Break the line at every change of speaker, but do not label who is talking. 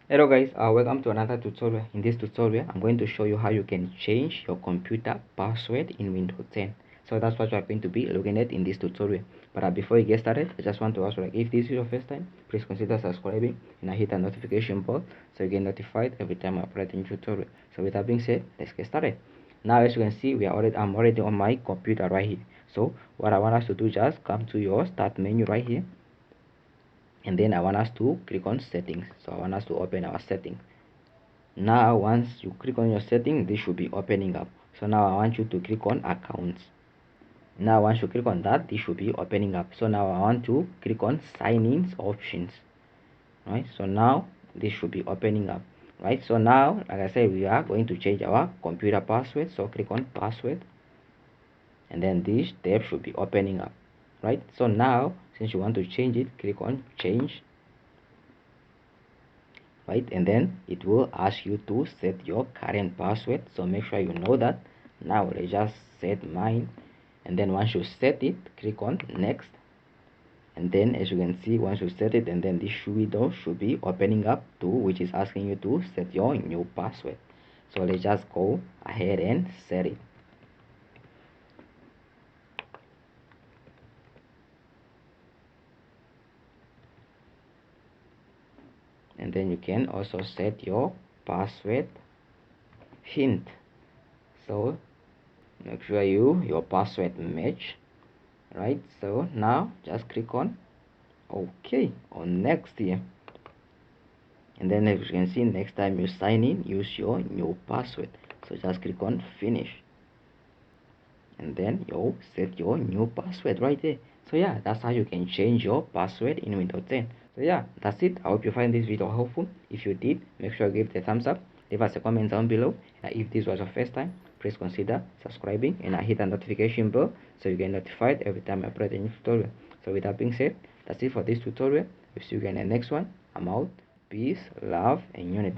Hello guys, welcome to another tutorial. In this tutorial I'm going to show you how you can change your computer password in Windows 10. So that's what we're going to be looking at in this tutorial. But before you get started, I just want to ask, if this is your first time, please consider subscribing and hit the notification bell so you get notified every time I upload a new tutorial. So with that being said, let's get started. Now as you can see, I'm already on my computer right here. So what I want us to do, just come to your start menu right here, and then I want us to click on settings. So I want us to open our settings. Now once you click on your setting, this should be opening up. So now I want you to click on accounts. Now once you click on that, this should be opening up. So now I want to click on sign in options. Right, so now this should be opening up. Right, so now like I said, we are going to change our computer password. So click on password, and then this tab should be opening up. Right, so now since you want to change it, click on change. Right, and then it will ask you to set your current password, so make sure you know that. Now let's just set mine, and then once you set it, click on next. And then as you can see, once you set it, and then this window should be opening up too, which is asking you to set your new password. So let's just go ahead and set it. And then you can also set your password hint. So make sure your password match. Right, so now just click on OK on next here, and then as you can see, next time you sign in, use your new password. So just click on finish, and then you set your new password right there. So yeah, that's how you can change your password in Windows 10. So yeah, that's it. I hope you find this video helpful. If you did, make sure you give it a thumbs up, leave us a comment down below, and if this was your first time, please consider subscribing and hit the notification bell so you get notified every time I upload a new tutorial. So with that being said, that's it for this tutorial. We'll see you again in the next one. I'm out. Peace, love, and unity.